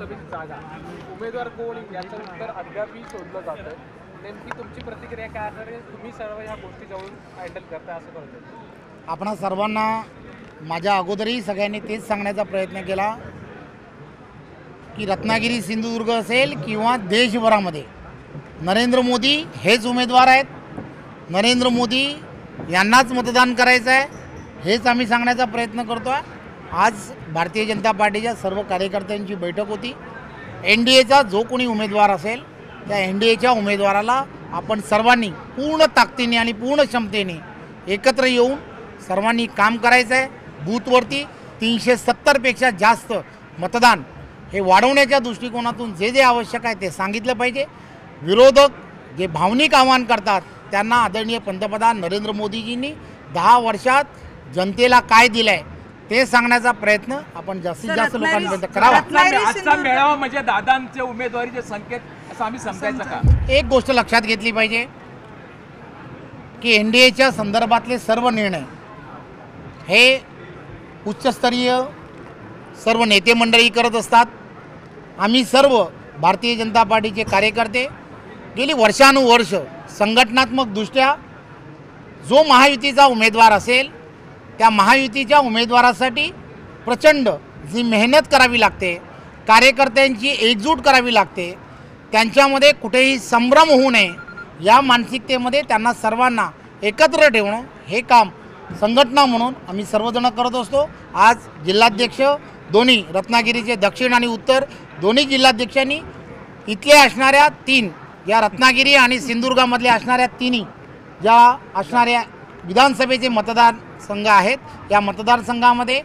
विधानसभेची जागा उमेदवार कोण याचं उत्तर अद्यापही शोधलं जातं। नेमकी तुमची प्रतिक्रिया काय असणार आहे? तुम्ही सर्व ह्या गोष्टी जाऊन हँडल करताय असं कळतं? आपण सर्वांना माझ्या अगोदरही सगळ्यांनी तेच सांगण्याचा प्रयत्न केला की रत्नागिरी सिंधुदुर्ग असेल किंवा देशभरामध्ये नरेंद्र मोदी हेच उमेदवार आहेत, नरेंद्र मोदी यांनाच मतदान करायचं आहे हेच आम्ही सांगण्याचा प्रयत्न करतो आहे। आज भारतीय जनता पार्टीच्या सर्व कार्यकर्त्यांची बैठक होती। NDAचा जो कोणी उमेदवार असेल त्या NDAच्या उमेदवाराला आपण सर्वांनी पूर्ण ताकदीने आणि पूर्ण क्षमतेने एकत्र येऊन सर्वांनी काम करायचं आहे। बूथवरती 370पेक्षा जास्त मतदान हे वाढवण्याच्या दृष्टिकोनातून जे जे आवश्यक आहे ते सांगितलं पाहिजे। विरोधक जे भावनिक आव्हान करतात त्यांना आदरणीय पंतप्रधान नरेंद्र मोदीजींनी 10 वर्षात जनतेला काय दिलं आहे ते सांगण्याचा प्रयत्न आपण जास्तीत जास्त लोकांपर्यंत करावा। आजचा मेळावा म्हणजे दादांचे उमेदवारीचे संकेत असं आम्ही समजायचं का? एक गोष्ट लक्षात घेतली पाहिजे की NDAच्या संदर्भातले सर्व निर्णय हे उच्चस्तरीय सर्व नेते मंडळी करत असतात। आम्ही सर्व भारतीय जनता पार्टीचे कार्यकर्ते गेली वर्षानुवर्ष संघटनात्मकदृष्ट्या जो महायुतीचा उमेदवार असेल त्या महायुतीच्या उमेदवारासाठी प्रचंड जी मेहनत करावी लागते, कार्यकर्त्यांची एकजूट करावी लागते, त्यांच्यामध्ये कुठेही संभ्रम होऊ नये या मानसिकतेमध्ये त्यांना सर्वांना एकत्र ठेवणं हे काम संघटना म्हणून आम्ही सर्वजण करत असतो। आज जिल्हाध्यक्ष दोन्ही रत्नागिरीचे दक्षिण आणि उत्तर दोन्ही जिल्हाध्यक्षांनी इथल्या असणाऱ्या 3 या रत्नागिरी आणि सिंधुदुर्गामधल्या असणाऱ्या 3 ज्या असणाऱ्या विधानसभेचे मतदारसंघ आहेत या मतदारसंघामध्ये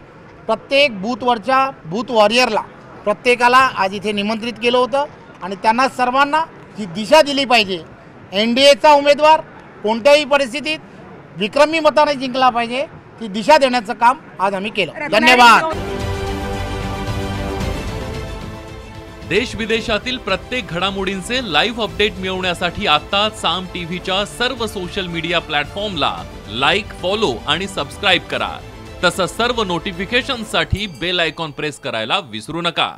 प्रत्येक बूथवरच्या बूथ वॉरियरला प्रत्येकाला आज इथे निमंत्रित केलं होतं आणि त्यांना सर्वांना जी दिशा दिली पाहिजे, NDAचा उमेदवार कोणत्याही परिस्थितीत विक्रमी मताने जिंकला पाहिजे ती दिशा देण्याचं काम आज आम्ही केलं। धन्यवाद। देश विदेशातील प्रत्येक घडामोडींचे लाईव्ह अपडेट मिळवण्यासाठी आता साम टीव्हीच्या सर्व सोशल मीडिया प्लॅटफॉर्मला लाईक, फॉलो आणि सबस्क्राईब करा। तसंच सर्व नोटिफिकेशनसाठी बेल आयकॉन प्रेस करायला विसरू नका।